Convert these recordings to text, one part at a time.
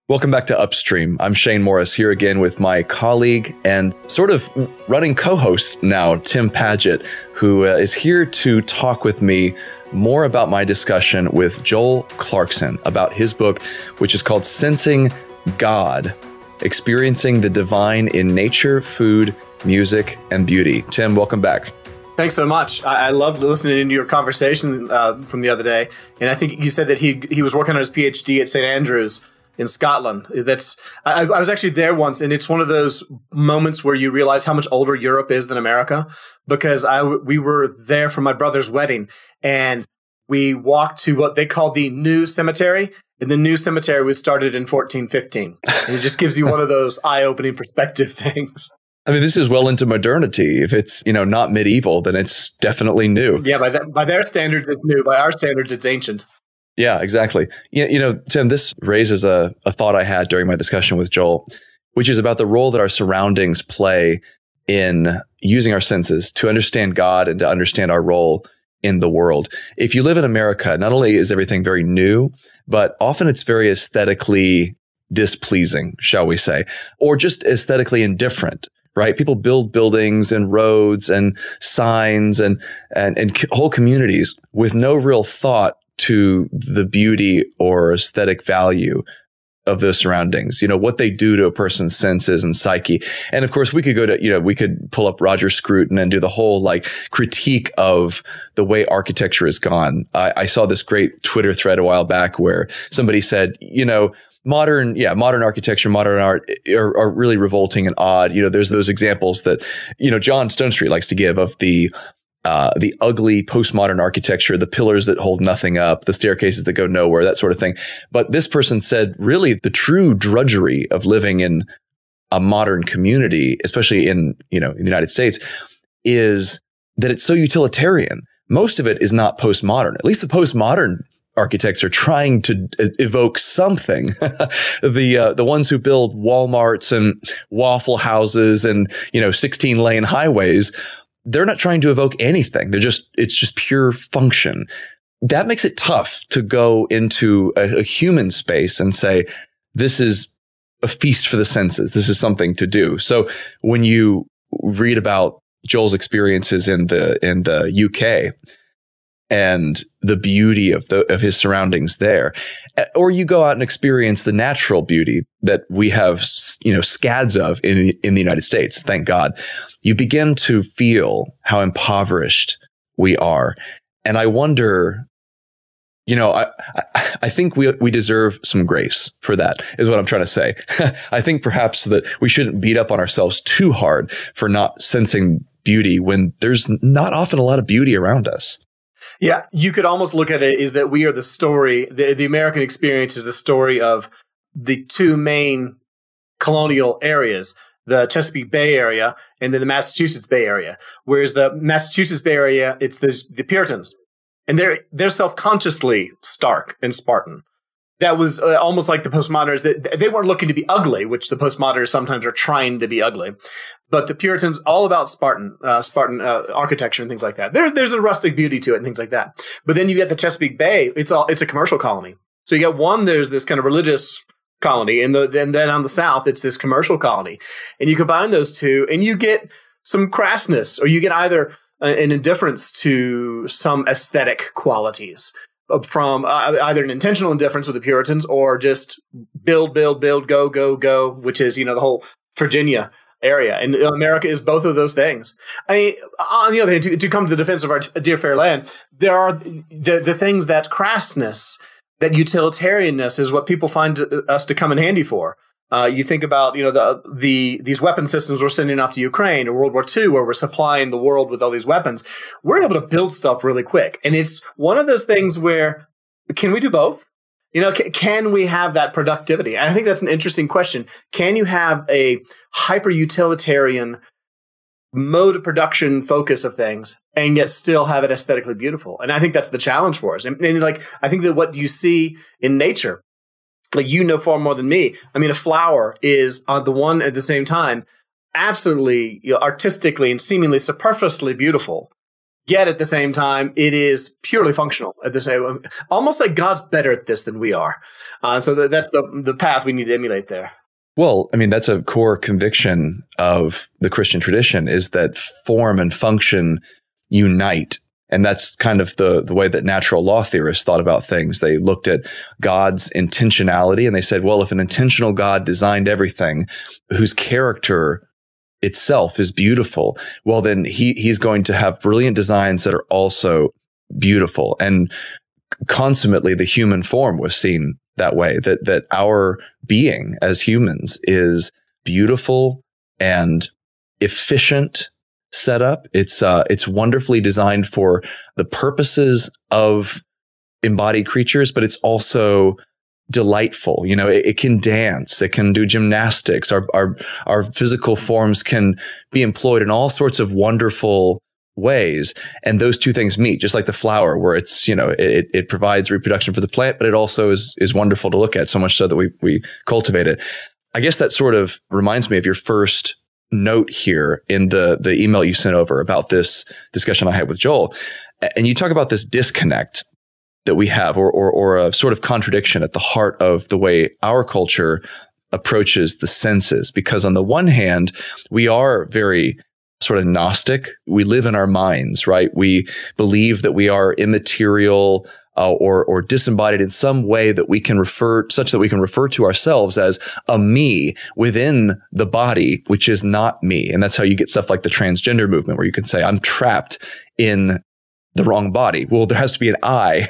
Welcome back to Upstream. I'm Shane Morris here again with my colleague and sort of running co-host now, Tim Padgett, who is here to talk with me more about my discussion with Joel Clarkson about his book, which is called Sensing God, Experiencing the Divine in Nature, Food, Music, and Beauty. Tim, welcome back. Thanks so much. I loved listening to your conversation from the other day. And I think you said that he was working on his PhD at St. Andrews in Scotland. I was actually there once, and it's one of those moments where you realize how much older Europe is than America, because we were there for my brother's wedding, and we walked to what they call the New Cemetery. And the New Cemetery was started in 1415. And it just gives you one of those eye-opening perspective things. I mean, this is well into modernity. If it's, not medieval, then it's definitely new. Yeah, by their standards, it's new. By our standards, it's ancient. Yeah, exactly. Tim, this raises a thought I had during my discussion with Joel, which is about the role that our surroundings play in using our senses to understand God and to understand our role in the world. If you live in America, not only is everything very new, but often it's very aesthetically displeasing, shall we say, or just aesthetically indifferent. Right? People build buildings and roads and signs and whole communities with no real thought to the beauty or aesthetic value of those surroundings, what they do to a person's senses and psyche. And of course, we could go to, we could pull up Roger Scruton and do the whole critique of the way architecture has gone. I saw this great Twitter thread a while back where somebody said, modern architecture, modern art are really revolting and odd. There's those examples that, John Stonestreet likes to give of the ugly postmodern architecture, the pillars that hold nothing up, the staircases that go nowhere, that sort of thing. But this person said, really, the true drudgery of living in a modern community, especially in the United States, is that it's so utilitarian. Most of it is not postmodern. At least the postmodern architects are trying to evoke something. The ones who build Walmarts and Waffle Houses and 16-lane highways, they're not trying to evoke anything. It's just pure function. That makes it tough to go into a human space and say, this is a feast for the senses. This is something to do. So when you read about Joel's experiences in the UK and the beauty of his surroundings there, or you go out and experience the natural beauty that we have, scads of in the United States, thank God, you begin to feel how impoverished we are. And I wonder, I think we deserve some grace for that, is what I'm trying to say. I think perhaps that we shouldn't beat up on ourselves too hard for not sensing beauty when there's not often a lot of beauty around us. Yeah, you could almost look at it is that we are the story, the American experience is the story of the two main colonial areas, the Chesapeake Bay area and then the Massachusetts Bay area. Whereas the Massachusetts Bay area, it's the Puritans. And they're self-consciously stark and Spartan. That was almost like the postmoderns. That they weren't looking to be ugly, which the postmoderns sometimes are trying to be ugly. But the Puritans, all about Spartan architecture and things like that. There's a rustic beauty to it and things like that. But then you get the Chesapeake Bay. It's a commercial colony. So you get one. There's this kind of religious colony, and then on the south, it's this commercial colony. And you combine those two, and you get some crassness, or you get either an indifference to some aesthetic qualities from either an intentional indifference with the Puritans or just build, go, go, which is, the whole Virginia area. And America is both of those things. On the other hand, to come to the defense of our dear fair land, there are the things that crassness, that utilitarianness is what people find us to come in handy for. You think about, these weapon systems we're sending off to Ukraine or World War II, where we're supplying the world with all these weapons. We're able to build stuff really quick. And it's one of those things where, can we do both? Can we have that productivity? And I think that's an interesting question. Can you have a hyper-utilitarian mode of production focus of things and yet still have it aesthetically beautiful? And I think that's the challenge for us. And I think that what you see in nature, far more than me. I mean, a flower is on the one at the same time, absolutely artistically and seemingly superfluously beautiful. Yet at the same time, it is purely functional. At the same, almost like God's better at this than we are. So that's the path we need to emulate there. Well, I mean, that's a core conviction of the Christian tradition, is that form and function unite. And that's kind of the way that natural law theorists thought about things. They looked at God's intentionality and they said, well, if an intentional God designed everything whose character itself is beautiful, well, then he's going to have brilliant designs that are also beautiful. And consummately, the human form was seen that way, that our being as humans is beautiful and efficient setup. It's wonderfully designed for the purposes of embodied creatures, but it's also delightful. You know, it can dance, it can do gymnastics. Our physical forms can be employed in all sorts of wonderful ways. And those two things meet, just like the flower, where it's, you know, it provides reproduction for the plant, but it also is wonderful to look at, so much so that we cultivate it. I guess that sort of reminds me of your first note here in the email you sent over about this discussion I had with Joel. And you talk about this disconnect that we have, or a sort of contradiction at the heart of the way our culture approaches the senses. Because on the one hand, we are very sort of Gnostic. We live in our minds, right? We believe that we are immaterial or disembodied in some way that we can refer to ourselves as a me within the body, which is not me. And that's how you get stuff like the transgender movement, where you can say, I'm trapped in the wrong body. Well, there has to be an I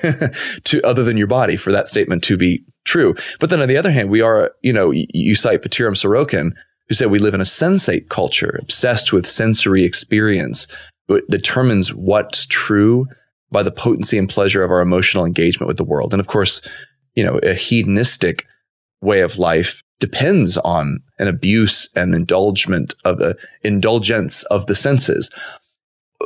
to other than your body for that statement to be true. But then on the other hand, we are, you know, you cite Patiram Sorokin, who said we live in a sensate culture, obsessed with sensory experience, that determines what's true by the potency and pleasure of our emotional engagement with the world. And of course, you know, a hedonistic way of life depends on an abuse and indulgence of the senses.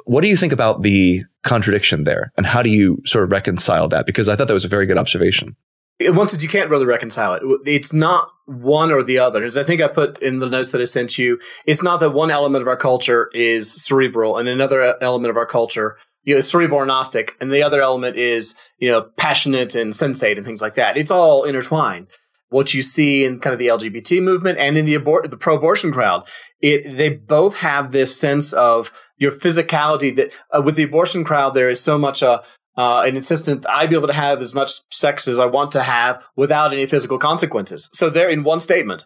What do you think about the contradiction there? And how do you sort of reconcile that? Because I thought that was a very good observation. Once you can't really reconcile it. It's not one or the other. As I think I put in the notes that I sent you, it's not that one element of our culture is cerebral and another element of our culture, you know, is cerebral or Gnostic, and the other element is, you know, passionate and sensate and things like that. It's all intertwined. What you see in kind of the LGBT movement and in the pro-abortion crowd, they both have this sense of your physicality. That with the abortion crowd, there is so much an insistence I be able to have as much sex as I want to have without any physical consequences. So they're in one statement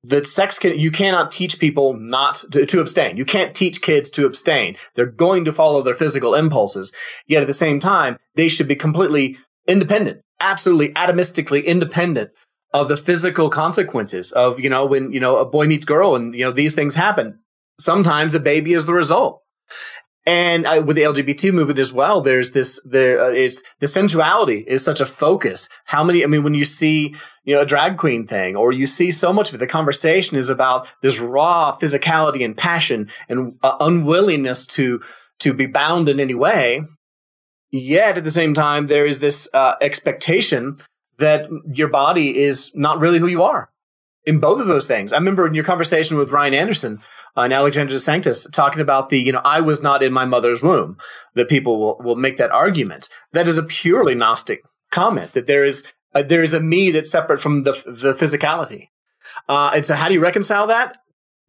that you cannot teach people not to abstain. You can't teach kids to abstain. They're going to follow their physical impulses. Yet at the same time, they should be completely independent, absolutely atomistically independent of the physical consequences of, you know, when, you know, a boy meets girl and, you know, these things happen. Sometimes a baby is the result. And with the LGBT movement as well, there is the sensuality is such a focus. When you see, you know, a drag queen thing, or you see so much of it, the conversation is about this raw physicality and passion and unwillingness to be bound in any way. Yet at the same time, there is this expectation that your body is not really who you are in both of those things. I remember in your conversation with Ryan Anderson and Alexander de Sanctis talking about I was not in my mother's womb, that people will make that argument. That is a purely Gnostic comment, that there is a me that's separate from the physicality. And so how do you reconcile that?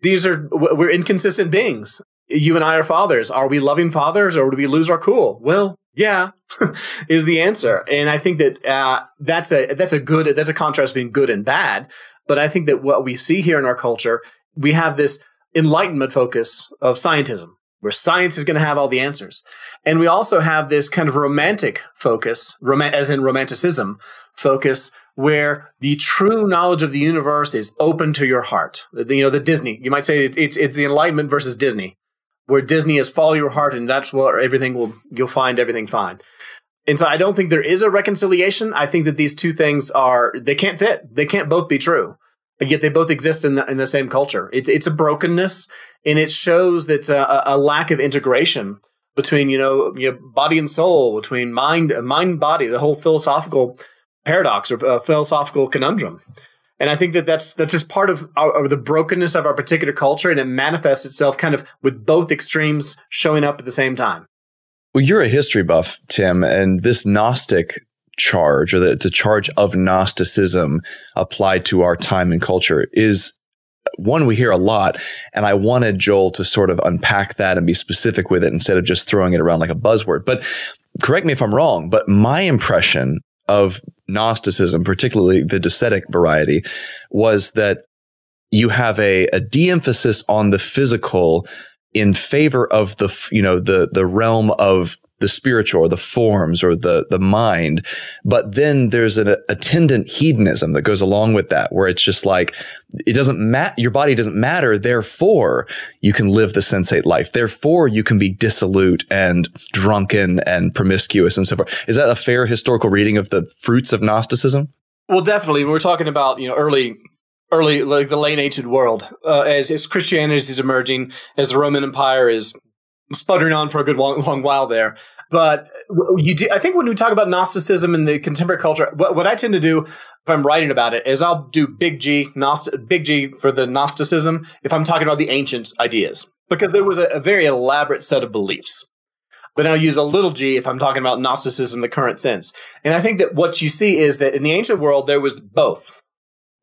We're inconsistent beings. You and I are fathers. Are we loving fathers, or do we lose our cool? Well, yeah, is the answer. And I think that that's a contrast between good and bad. But I think that what we see here in our culture, we have this Enlightenment focus of scientism, where science is going to have all the answers. And we also have this kind of romantic focus, as in romanticism focus, where the true knowledge of the universe is open to your heart. The Disney, you might say it's the Enlightenment versus Disney, where Disney is follow your heart, and that's where you'll find everything fine. And so I don't think there is a reconciliation. I think that these two things they can't fit. They can't both be true. And yet they both exist in the same culture. It's a brokenness, and it shows that a lack of integration between body and soul, between mind and body, the whole philosophical paradox or philosophical conundrum. And I think that that's just part of the brokenness of our particular culture, and it manifests itself kind of with both extremes showing up at the same time. Well, you're a history buff, Tim, and this Gnostic charge, or the charge of Gnosticism applied to our time and culture, is one we hear a lot. And I wanted Joel to sort of unpack that and be specific with it instead of just throwing it around like a buzzword. But correct me if I'm wrong, but my impression of Gnosticism, particularly the Descentic variety, was that you have a de-emphasis on the physical in favor of the realm of the spiritual or the forms or the mind. But then there's an attendant hedonism that goes along with that, where it's just like, it doesn't matter, your body doesn't matter. Therefore, you can live the sensate life. Therefore, you can be dissolute and drunken and promiscuous and so forth. Is that a fair historical reading of the fruits of Gnosticism? Well, definitely. We're talking about, early, like the late ancient world, as Christianity is emerging, as the Roman Empire is sputtering on for a good long while there. But I think when we talk about Gnosticism in the contemporary culture, what I tend to do if I'm writing about it is I'll do big G for the Gnosticism if I'm talking about the ancient ideas, because there was a very elaborate set of beliefs. But I'll use a little g if I'm talking about Gnosticism in the current sense. And I think that what you see is that in the ancient world, there was both.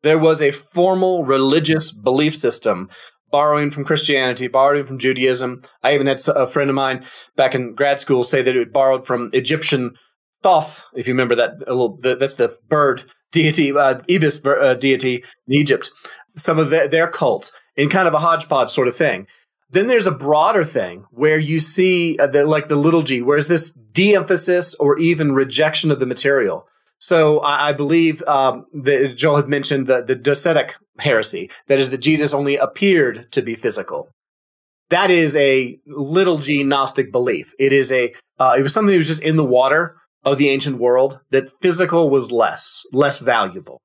There was a formal religious belief system, borrowing from Christianity, borrowing from Judaism. I even had a friend of mine back in grad school say that it borrowed from Egyptian Thoth, if you remember that. That's the bird deity, ibis deity in Egypt. Some of their cult in kind of a hodgepodge sort of thing. Then there's a broader thing where you see like the little g, where is this de-emphasis or even rejection of the material. So I believe that Joel had mentioned the Descentic Heresy. That is, that Jesus only appeared to be physical. That is a little g Gnostic belief. It is it was something that was just in the water of the ancient world, that physical was less valuable.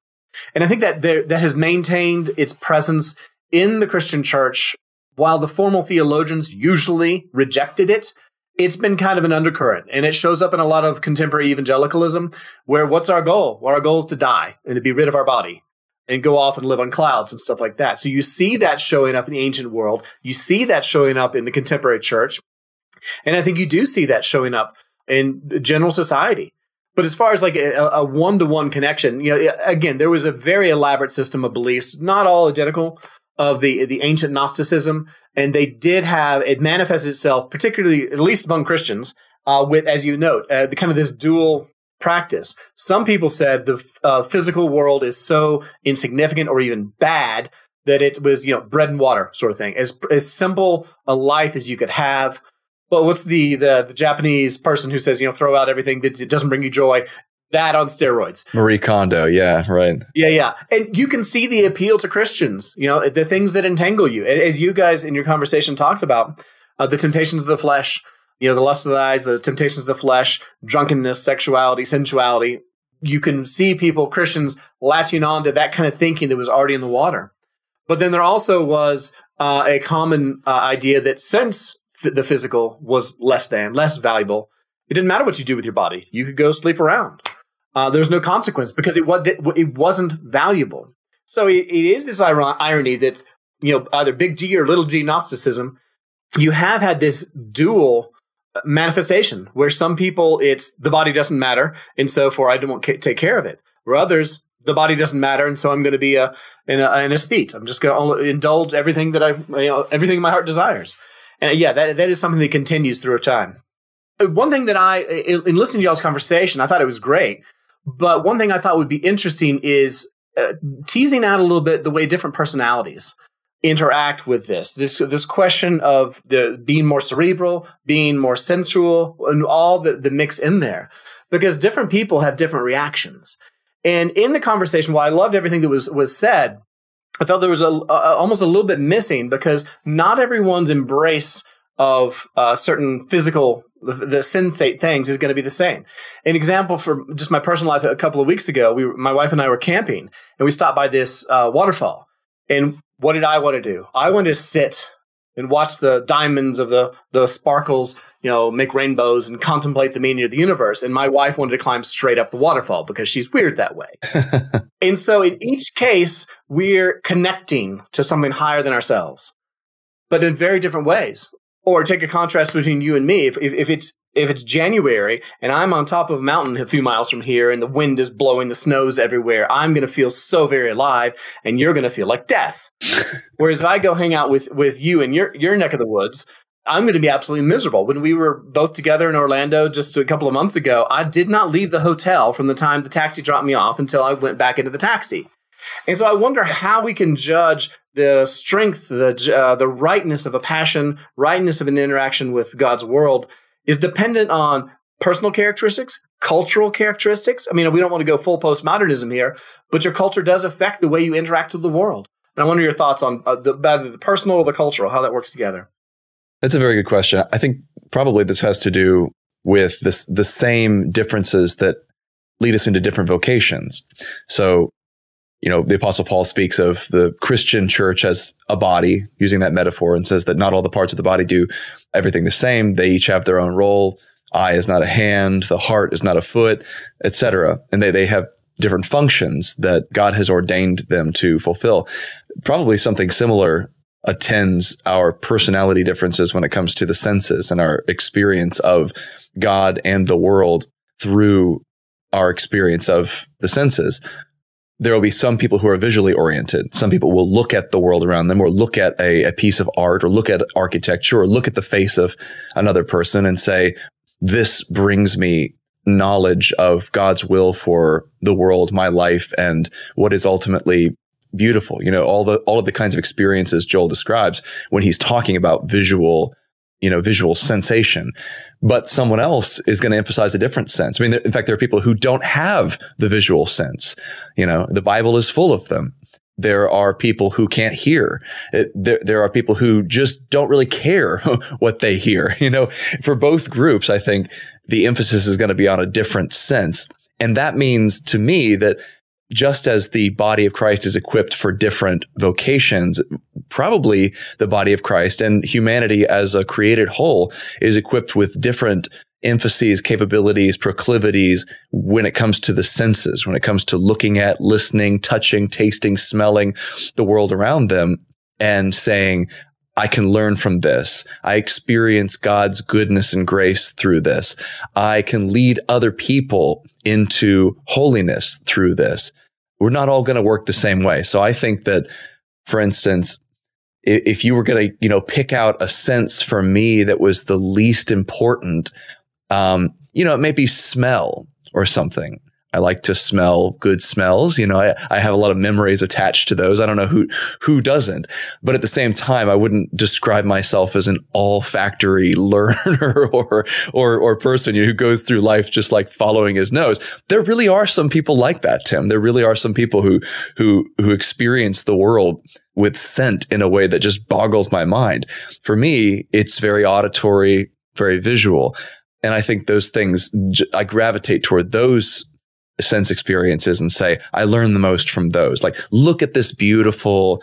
And I think that that has maintained its presence in the Christian church. While the formal theologians usually rejected it, it's been kind of an undercurrent, and it shows up in a lot of contemporary evangelicalism, where what's our goal? Well, our goal is to die and to be rid of our body and go off and live on clouds and stuff like that. So you see that showing up in the ancient world. You see that showing up in the contemporary church. And I think you do see that showing up in general society. But as far as like a one-to-one connection, again, there was a very elaborate system of beliefs, not all identical, of the ancient Gnosticism, and they did have it manifested itself, particularly at least among Christians, with, as you note, the kind of this dual practice. Some people said the physical world is so insignificant or even bad that it was bread and water sort of thing, as simple a life as you could have. Well, what's the Japanese person who says throw out everything that doesn't bring you joy? That on steroids. Marie Kondo, yeah, right. Yeah. And you can see the appeal to Christians, the things that entangle you. As you guys in your conversation talked about, the temptations of the flesh, the lust of the eyes, the temptations of the flesh, drunkenness, sexuality, sensuality. You can see people, Christians, latching on to that kind of thinking that was already in the water. But then there also was a common idea that since the physical was less valuable, it didn't matter what you do with your body. You could go sleep around. There's no consequence because it wasn't valuable. So it is this irony that, either big G or little g Gnosticism, you have had this dual manifestation where some people it's the body doesn't matter, and so I don't take care of it. Where others, the body doesn't matter, and so I'm going to be an aesthete. I'm just going to indulge everything that everything my heart desires. And that is something that continues through time. One thing that in listening to y'all's conversation, I thought it was great. But one thing I thought would be interesting is teasing out a little bit the way different personalities interact with this question of the being more cerebral, being more sensual, and all the mix in there, because different people have different reactions. And in the conversation, while I loved everything that was said, I felt there was almost a little bit missing, because not everyone's embrace of certain physical, the sensate things is going to be the same. An example for just my personal life, a couple of weeks ago, my wife and I were camping, and we stopped by this waterfall. And what did I want to do? I wanted to sit and watch the diamonds of the sparkles, make rainbows and contemplate the meaning of the universe. And my wife wanted to climb straight up the waterfall because she's weird that way. And so in each case, we're connecting to something higher than ourselves, but in very different ways. Or take a contrast between you and me. If if it's January and I'm on top of a mountain a few miles from here and the wind is blowing, the snow's everywhere, I'm going to feel so very alive and you're going to feel like death. Whereas if I go hang out with you in your neck of the woods, I'm going to be absolutely miserable. When we were both together in Orlando just a couple of months ago, I did not leave the hotel from the time the taxi dropped me off until I went back into the taxi. And so I wonder how we can judge the strength, the rightness of a passion, rightness of an interaction with God's world is dependent on personal characteristics, cultural characteristics. I mean, we don't want to go full postmodernism here, but your culture does affect the way you interact with the world. And I wonder your thoughts on either the personal or the cultural, how that works together. That's a very good question. I think probably this has to do with the same differences that lead us into different vocations. So, the Apostle Paul speaks of the Christian church as a body, using that metaphor, and says that not all the parts of the body do everything the same. They each have their own role. Eye is not a hand, the heart is not a foot, etc. And they have different functions that God has ordained them to fulfill. Probably something similar attends our personality differences when it comes to the senses and our experience of God and the world through our experience of the senses. There will be some people who are visually oriented. Some people will look at the world around them or look at a piece of art or look at architecture or look at the face of another person and say, this brings me knowledge of God's will for the world, my life, and what is ultimately beautiful. All of the kinds of experiences Joel describes when he's talking about visual sensation. But someone else is going to emphasize a different sense. I mean, in fact, there are people who don't have the visual sense. The Bible is full of them. There are people who can't hear. There are people who just don't really care what they hear. For both groups, I think the emphasis is going to be on a different sense. And that means to me that just as the body of Christ is equipped for different vocations, probably the body of Christ and humanity as a created whole is equipped with different emphases, capabilities, proclivities when it comes to the senses, when it comes to looking at, listening, touching, tasting, smelling the world around them and saying, I can learn from this. I experience God's goodness and grace through this. I can lead other people into holiness through this. We're not all going to work the same way. So I think that, for instance, if you were going to, pick out a sense for me that was the least important, it may be smell or something. I like to smell good smells. I have a lot of memories attached to those. I don't know who doesn't, but at the same time, I wouldn't describe myself as an olfactory learner or person who goes through life just like following his nose. There really are some people like that, Tim. There really are some people who experience the world with scent in a way that just boggles my mind. For me, it's very auditory, very visual. And I think those things, I gravitate toward those sense experiences and say, I learn the most from those. Like, look at this beautiful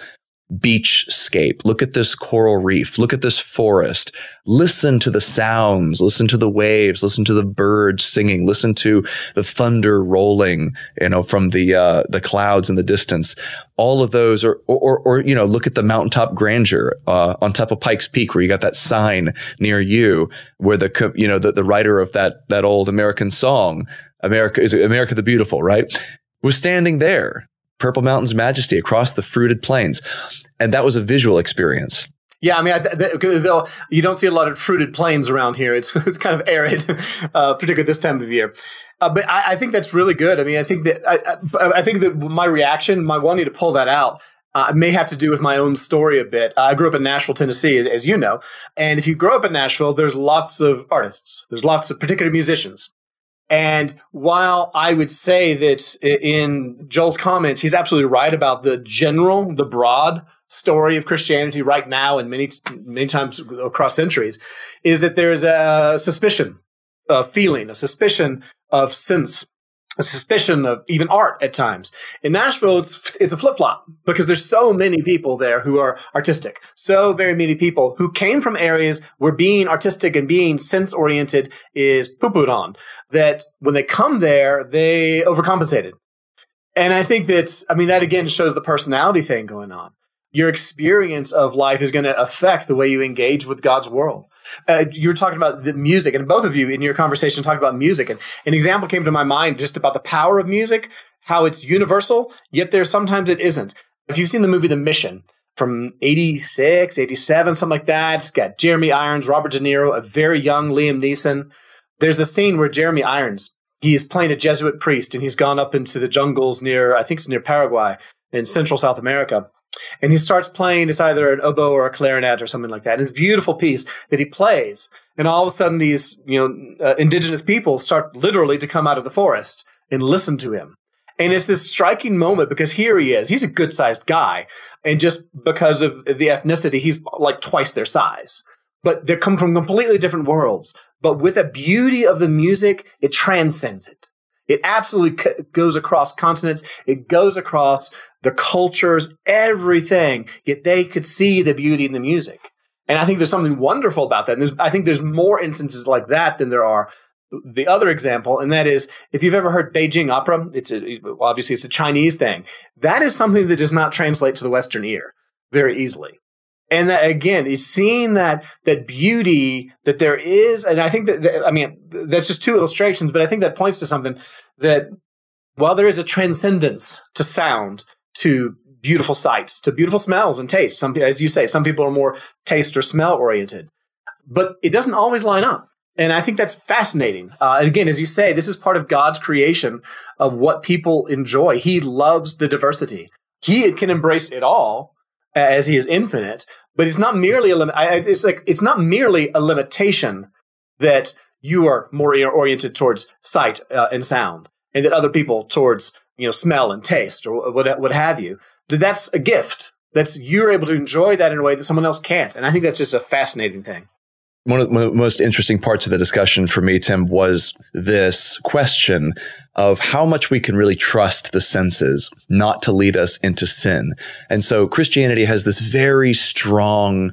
beachscape. Look at this coral reef. Look at this forest. Listen to the sounds. Listen to the waves. Listen to the birds singing. Listen to the thunder rolling, from the clouds in the distance. All of those, or look at the mountaintop grandeur on top of Pikes Peak, where you got that sign near you, where the writer of that old American song, America the Beautiful, right, was standing there. Purple Mountain's majesty across the fruited plains. And that was a visual experience. Yeah, I mean, though you don't see a lot of fruited plains around here. It's kind of arid, particularly this time of year. But I think that's really good. I mean, I think that my reaction, my wanting to pull that out, may have to do with my own story a bit. I grew up in Nashville, Tennessee, as you know. And if you grow up in Nashville, there's lots of artists. There's lots of particular musicians. And while I would say that in Joel's comments, he's absolutely right about the broad story of Christianity right now and many times across centuries, is that there's a suspicion of feeling, a suspicion of sense, a suspicion of even art at times. In Nashville, it's a flip-flop because there's so many people there who are artistic. So very many people who came from areas where being artistic and being sense-oriented is poo-pooed on, that when they come there, they overcompensated. And I think that again shows the personality thing going on. your experience of life is going to affect the way you engage with God's world. You're talking about the music, and both of you in your conversation talked about music. And an example came to my mind just about the power of music, how it's universal, yet there's sometimes it isn't. If you've seen the movie The Mission from 86, 87, something like that, it's got Jeremy Irons, Robert De Niro, a very young Liam Neeson. There's a scene where Jeremy Irons, he's playing a Jesuit priest, and he's gone up into the jungles near, I think it's near Paraguay in Central South America. And he starts playing, it's either an oboe or a clarinet or something like that. And it's a beautiful piece that he plays. And all of a sudden these, indigenous people start literally to come out of the forest and listen to him. And it's this striking moment because here he is. He's a good-sized guy. And just because of the ethnicity, he's like twice their size. But they come from completely different worlds. But with the beauty of the music, it transcends it. It absolutely goes across continents. It goes across the cultures, everything. Yet they could see the beauty in the music. And I think there's something wonderful about that. And I think there's more instances like that than there are the other example. And that is, if you've ever heard Beijing opera, obviously it's a Chinese thing. That is something that does not translate to the Western ear very easily. And that, again, it's seeing that beauty that there is. And I think that's just two illustrations, but I think that points to something that while there is a transcendence to sound, to beautiful sights, to beautiful smells and tastes, some, as you say, some people are more taste or smell oriented, but it doesn't always line up. And I think that's fascinating. And again, as you say, this is part of God's creation of what people enjoy. He loves the diversity. He can embrace it all as he is infinite, but it's not merely it's not merely a limitation that you are more oriented towards sight and sound, and that other people towards smell and taste or what have you. That's a gift. That's you're able to enjoy that in a way that someone else can't, and I think that's just a fascinating thing. One of the most interesting parts of the discussion for me, Tim, was this question of how much we can really trust the senses not to lead us into sin. And so Christianity has this very strong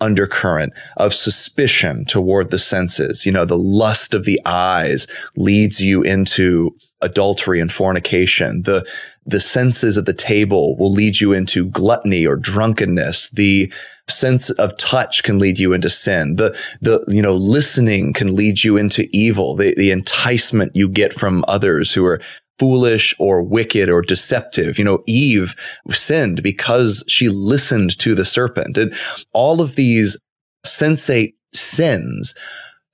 undercurrent of suspicion toward the senses. The lust of the eyes leads you into adultery and fornication. The senses at the table will lead you into gluttony or drunkenness. The sense of touch can lead you into sin. The listening can lead you into evil. The enticement you get from others who are foolish or wicked or deceptive. Eve sinned because she listened to the serpent. And all of these sensate sins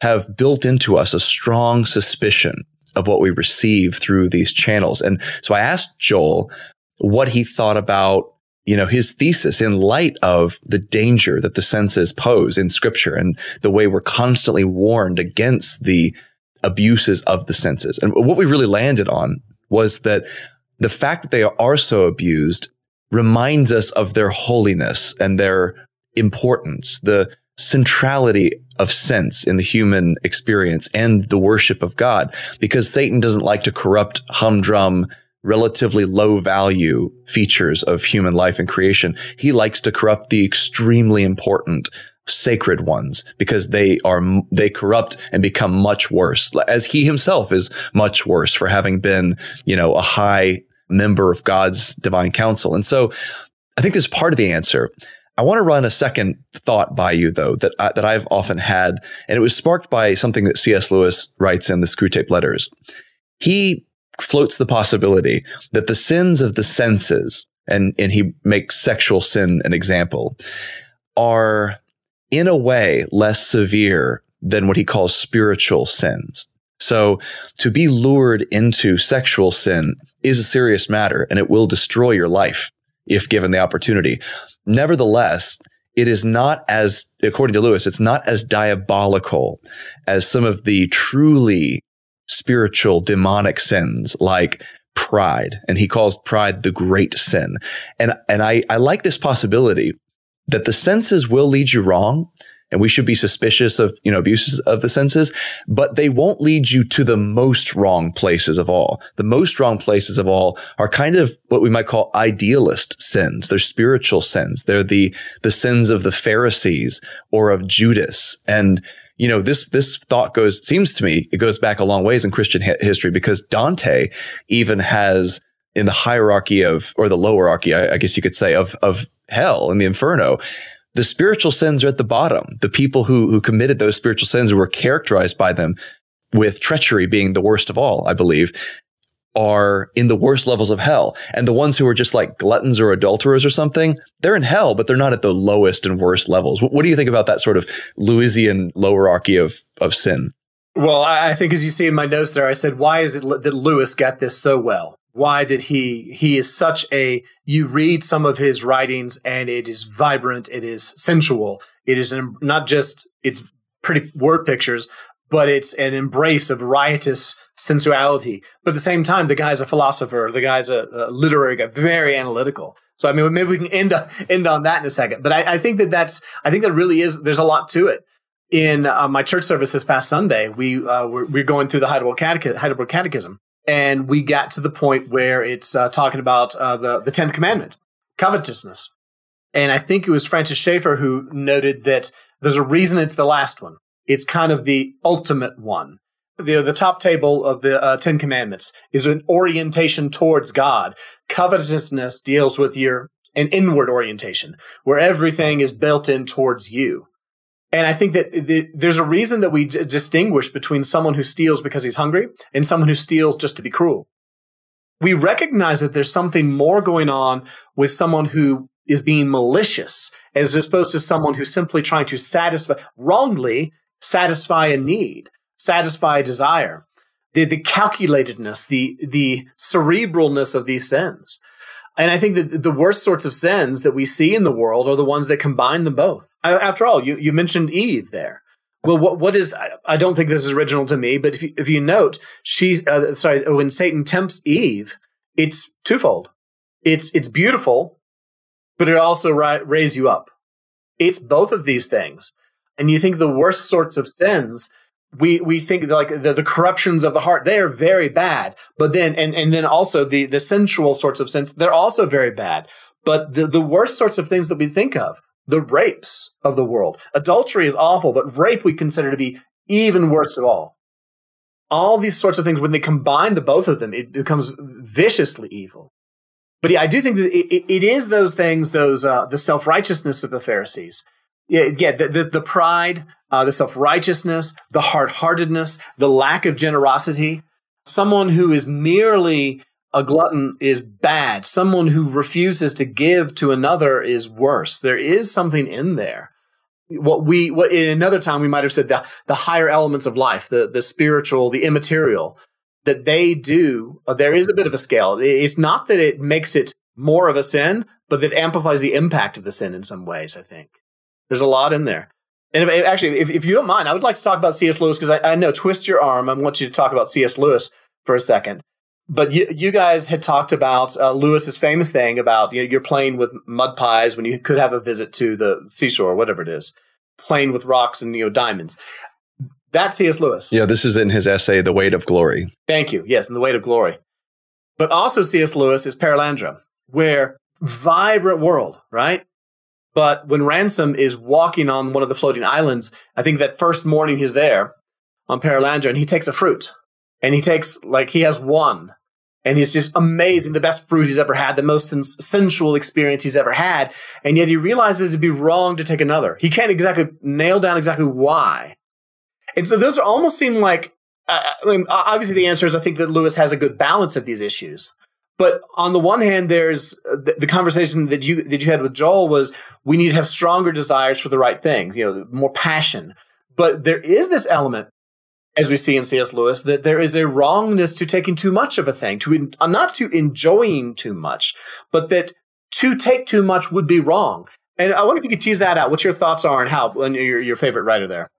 have built into us a strong suspicion of what we receive through these channels. And so I asked Joel what he thought about his thesis in light of the danger that the senses pose in Scripture and the way we're constantly warned against the abuses of the senses. And what we really landed on was that the fact that they are so abused reminds us of their holiness and their importance, the centrality of sense in the human experience and the worship of God, because Satan doesn't like to corrupt humdrum, relatively low value features of human life and creation. He likes to corrupt the extremely important sacred ones because they corrupt and become much worse, as he himself is much worse for having been, a high member of God's divine council. And so I think this is part of the answer. I want to run a second thought by you, though, that I've often had, and it was sparked by something that C.S. Lewis writes in the Screwtape Letters. He floats the possibility that the sins of the senses, and he makes sexual sin an example, are in a way less severe than what he calls spiritual sins. So to be lured into sexual sin is a serious matter, and it will destroy your life if given the opportunity. Nevertheless, it is not as, according to Lewis, it's not as diabolical as some of the truly spiritual demonic sins like pride. And he calls pride the great sin. And I like this possibility that the senses will lead you wrong, and we should be suspicious of, abuses of the senses, but they won't lead you to the most wrong places of all. The most wrong places of all are kind of what we might call idealist sins. They're spiritual sins. They're the sins of the Pharisees or of Judas. And, this thought seems to me, it goes back a long ways in Christian history, because Dante even has in the hierarchy of, or the lowerarchy, I guess you could say, of hell and the inferno. The spiritual sins are at the bottom. The people who committed those spiritual sins and were characterized by them, with treachery being the worst of all, I believe, are in the worst levels of hell. And the ones who are just like gluttons or adulterers or something, they're in hell, but they're not at the lowest and worst levels. What do you think about that sort of Lewisian hierarchy of sin? Well, I think as you see in my notes there, I said, why is it that Lewis got this so well? Why did he is such a, you read some of his writings and it is vibrant, it is sensual, it is not just, it's pretty word pictures, but it's an embrace of riotous sensuality. But at the same time, the guy's a philosopher, the guy's a literary guy, very analytical. So I mean, maybe we can end on that in a second. But I think that really is, there's a lot to it. In my church service this past Sunday, we're going through the Heidelberg Catechism, and we got to the point where it's talking about the 10th commandment, covetousness. And I think it was Francis Schaeffer who noted that there's a reason it's the last one. It's kind of the ultimate one. The top table of the 10 commandments is an orientation towards God. Covetousness deals with an inward orientation, where everything is built in towards you. And I think that there's a reason that we distinguish between someone who steals because he's hungry and someone who steals just to be cruel. We recognize that there's something more going on with someone who is being malicious as opposed to someone who's simply trying to wrongly satisfy a need, satisfy a desire. The calculatedness, the cerebralness of these sins. And I think that the worst sorts of sins that we see in the world are the ones that combine them both. After all, you mentioned Eve there. Well, what is? I don't think this is original to me, but if you note, when Satan tempts Eve, it's twofold. It's beautiful, but it also raises you up. It's both of these things. And you think the worst sorts of sins, we think like the corruptions of the heart, they are very bad. But then, and then also the sensual sorts of sins, they're also very bad. But the worst sorts of things that we think of, the rapes of the world, adultery is awful, but rape we consider to be even worse of all. All these sorts of things, when they combine the both of them, it becomes viciously evil. But yeah, I do think that it is those things, the self-righteousness of the Pharisees. Yeah, the pride, the self-righteousness, the hard-heartedness, the lack of generosity. Someone who is merely a glutton is bad. Someone who refuses to give to another is worse. There is something in there. What in another time we might have said the higher elements of life, the spiritual, the immaterial, that they do. There is a bit of a scale. It's not that it makes it more of a sin, but that it amplifies the impact of the sin in some ways, I think. There's a lot in there. And if you don't mind, I would like to talk about C.S. Lewis, because I know, twist your arm. I want you to talk about C.S. Lewis for a second. But you guys had talked about Lewis's famous thing about you're playing with mud pies when you could have a visit to the seashore, whatever it is, playing with rocks and diamonds. That's C.S. Lewis. Yeah, this is in his essay, The Weight of Glory. Thank you. Yes, in The Weight of Glory. But also C.S. Lewis is Perelandra, where vibrant world, right? But when Ransom is walking on one of the floating islands, I think that first morning he's there on Perelandra, and he takes a fruit. And he has one. And he's just amazing, the best fruit he's ever had, the most sensual experience he's ever had. And yet he realizes it'd be wrong to take another. He can't exactly nail down exactly why. And so those almost seem like, obviously the answer is I think that Lewis has a good balance of these issues. But on the one hand, there's the conversation that you had with Joel was we need to have stronger desires for the right things, more passion. But there is this element, as we see in C.S. Lewis, that there is a wrongness to taking too much of a thing, not to enjoying too much, but that to take too much would be wrong. And I wonder if you could tease that out. What your thoughts are and your favorite writer there.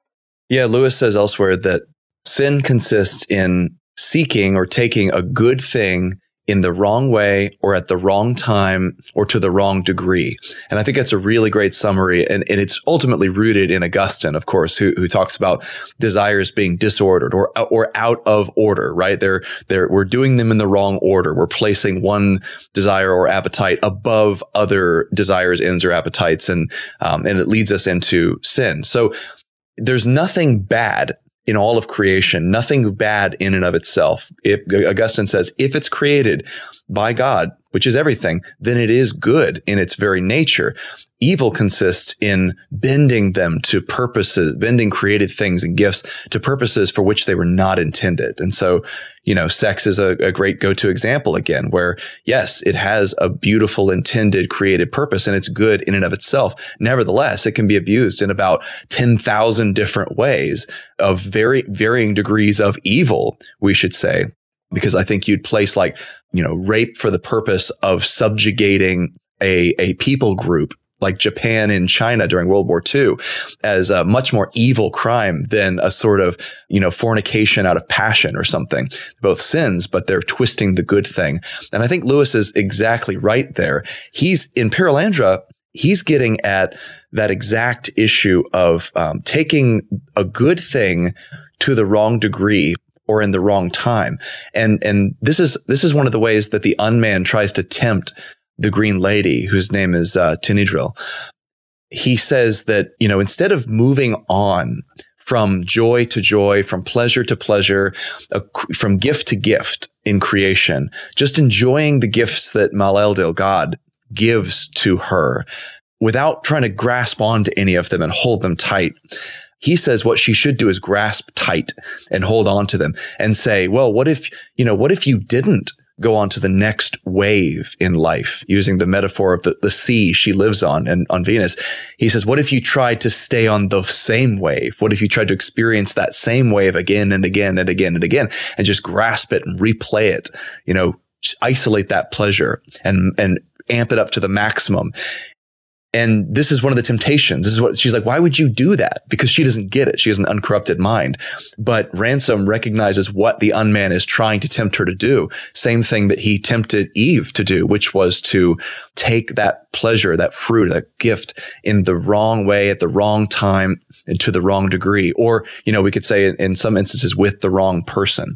Yeah, Lewis says elsewhere that sin consists in seeking or taking a good thing in the wrong way or at the wrong time or to the wrong degree. And I think that's a really great summary. And it's ultimately rooted in Augustine, of course, who talks about desires being disordered or out of order, right? We're doing them in the wrong order. We're placing one desire or appetite above other desires, ends, or appetites. And it leads us into sin. So there's nothing bad in all of creation, nothing bad in and of itself. Augustine says, if it's created by God which is everything, then it is good in its very nature. Evil consists in bending them to purposes, bending created things and gifts to purposes for which they were not intended. And so, sex is a great go-to example again, where yes, it has a beautiful intended created purpose and it's good in and of itself. Nevertheless, it can be abused in about 10,000 different ways of very varying degrees of evil, we should say, because I think you'd place rape for the purpose of subjugating a people group like Japan and China during World War II as a much more evil crime than a sort of, fornication out of passion or something. Both sins, but they're twisting the good thing. And I think Lewis is exactly right there. He's in Perelandra, he's getting at that exact issue of taking a good thing to the wrong degree or in the wrong time. And this is one of the ways that the unman tries to tempt the Green Lady, whose name is Tinidril. He says that, instead of moving on from joy to joy, from pleasure to pleasure, from gift to gift in creation, just enjoying the gifts that Mal-Eldil, God, gives to her without trying to grasp onto any of them and hold them tight. He says what she should do is grasp tight and hold on to them and say, well, what if you didn't go on to the next wave in life, using the metaphor of the sea she lives on and on Venus. He says, what if you tried to stay on the same wave? What if you tried to experience that same wave again and again and again and again and just grasp it and replay it, just isolate that pleasure and amp it up to the maximum. And this is one of the temptations. This is what she's like, why would you do that? Because she doesn't get it. She has an uncorrupted mind. But Ransom recognizes what the unman is trying to tempt her to do. Same thing that he tempted Eve to do, which was to take that pleasure, that fruit, that gift in the wrong way at the wrong time and to the wrong degree. Or, we could say in some instances with the wrong person.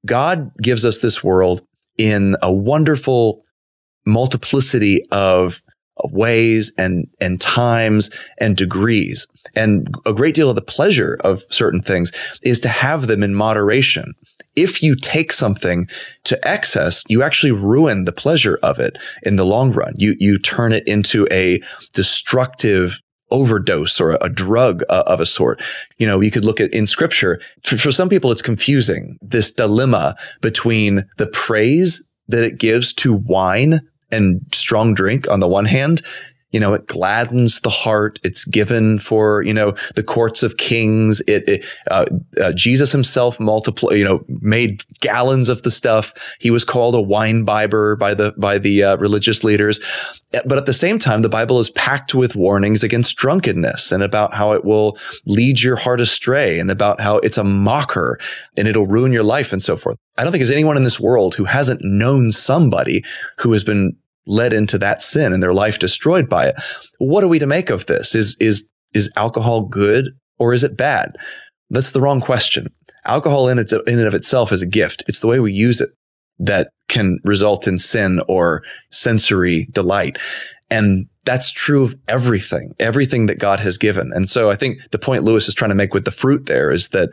God gives us this world in a wonderful multiplicity of ways and times and degrees. And a great deal of the pleasure of certain things is to have them in moderation. If you take something to excess, you actually ruin the pleasure of it in the long run. You turn it into a destructive overdose or a drug of a sort. You could look at in scripture. For some people, it's confusing, this dilemma between the praise that it gives to wine and strong drink on the one hand. It gladdens the heart. It's given for, the courts of kings. Jesus himself made gallons of the stuff. He was called a wine bibber by the religious leaders. But at the same time, the Bible is packed with warnings against drunkenness and about how it will lead your heart astray and about how it's a mocker and it'll ruin your life and so forth. I don't think there's anyone in this world who hasn't known somebody who has been led into that sin and their life destroyed by it. What are we to make of this? Is alcohol good or is it bad? That's the wrong question. Alcohol in and of itself is a gift. It's the way we use it that can result in sin or sensory delight. And that's true of everything that God has given. And so I think the point Lewis is trying to make with the fruit there is that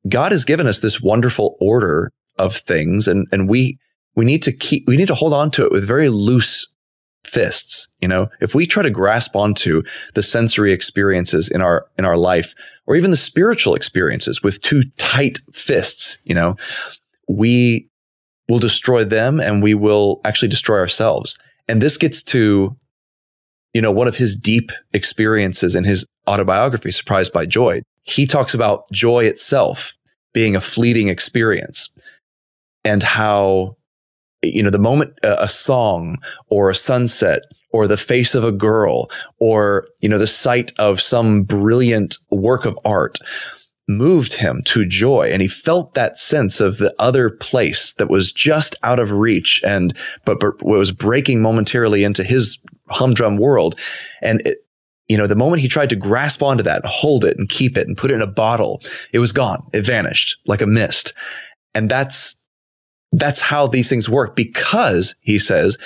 God has given us this wonderful order of things, and we need to hold on to it with very loose fists. If we try to grasp onto the sensory experiences in our life, or even the spiritual experiences with too tight fists, we will destroy them and we will actually destroy ourselves. And this gets to, one of his deep experiences in his autobiography, Surprised by Joy. He talks about joy itself being a fleeting experience and how the moment a song or a sunset or the face of a girl or, the sight of some brilliant work of art moved him to joy. And he felt that sense of the other place that was just out of reach but was breaking momentarily into his humdrum world. And the moment he tried to grasp onto that and hold it and keep it and put it in a bottle, it was gone. It vanished like a mist. And that's how these things work, because, he says,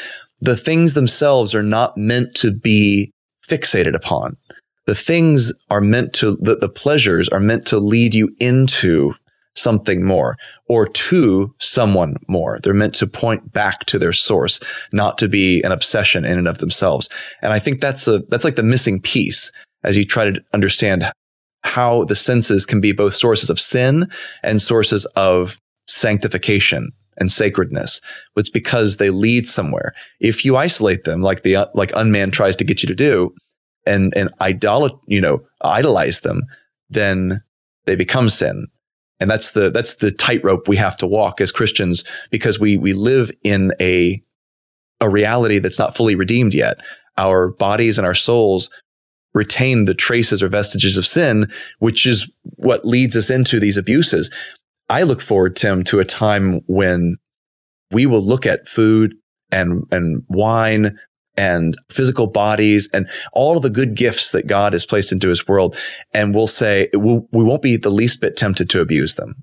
the things themselves are not meant to be fixated upon. The things are meant to, the pleasures are meant to lead you into something more or to someone more. They're meant to point back to their source, not to be an obsession in and of themselves. And I think that's like the missing piece as you try to understand how the senses can be both sources of sin and sources of sanctification and sacredness. It's because they lead somewhere. If you isolate them, like Unman tries to get you to do, and idolize them, then they become sin. And that's the tightrope we have to walk as Christians, because we live in a reality that's not fully redeemed yet. Our bodies and our souls retain the traces or vestiges of sin, which is what leads us into these abuses. I look forward, Tim, to a time when we will look at food and wine and physical bodies and all of the good gifts that God has placed into his world. And we'll say, we won't be the least bit tempted to abuse them.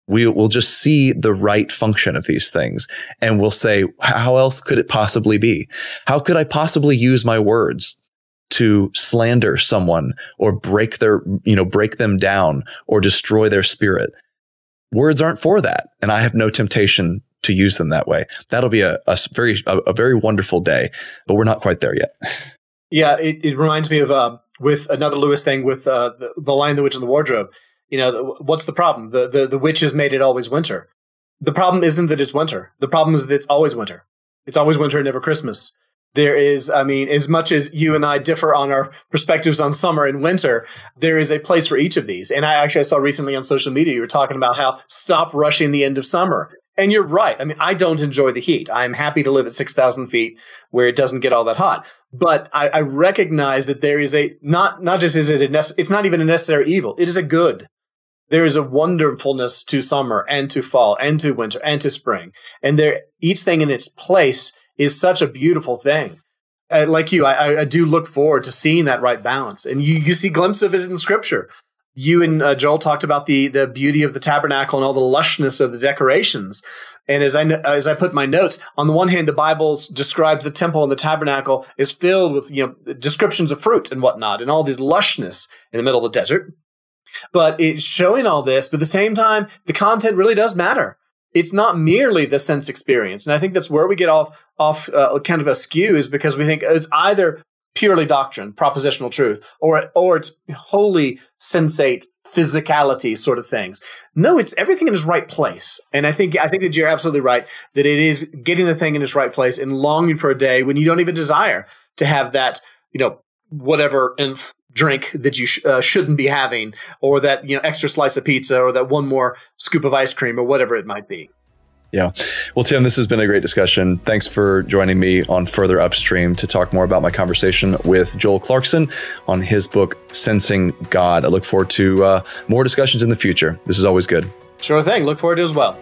We'll just see the right function of these things. And we'll say, how else could it possibly be? How could I possibly use my words to slander someone or break them down or destroy their spirit? Words aren't for that. And I have no temptation to use them that way. That'll be a very wonderful day, but we're not quite there yet. Yeah, it reminds me of with another Lewis thing with the Lion, the Witch, and the Wardrobe. What's the problem? The witch has made it always winter. The problem isn't that it's winter. The problem is that it's always winter. It's always winter and never Christmas. There is, as much as you and I differ on our perspectives on summer and winter, there is a place for each of these. And I saw recently on social media, you were talking about how stop rushing the end of summer. And you're right. I don't enjoy the heat. I'm happy to live at 6,000 feet where it doesn't get all that hot. But I recognize that there is not just is it it's not even a necessary evil. It is a good. There is a wonderfulness to summer and to fall and to winter and to spring. And each thing in its place is such a beautiful thing. Like you, I do look forward to seeing that right balance. And you see glimpses of it in Scripture. You and Joel talked about the beauty of the tabernacle and all the lushness of the decorations. And as I put in my notes, on the one hand, the Bible describes the temple and the tabernacle is filled with descriptions of fruit and whatnot, and all this lushness in the middle of the desert. But it's showing all this, but at the same time, the content really does matter. It's not merely the sense experience. And I think that's where we get off kind of askew, is because we think it's either purely doctrine, propositional truth, or it's wholly sensate physicality sort of things. No, it's everything in its right place. And I think that you're absolutely right, that it is getting the thing in its right place and longing for a day when you don't even desire to have that, whatever nth drink that you shouldn't be having, or that extra slice of pizza, or that one more scoop of ice cream, or whatever it might be. Yeah. Well, Tim, this has been a great discussion. Thanks for joining me on Further Upstream to talk more about my conversation with Joel Clarkson on his book, Sensing God. I look forward to more discussions in the future. This is always good. Sure thing. Look forward to it as well.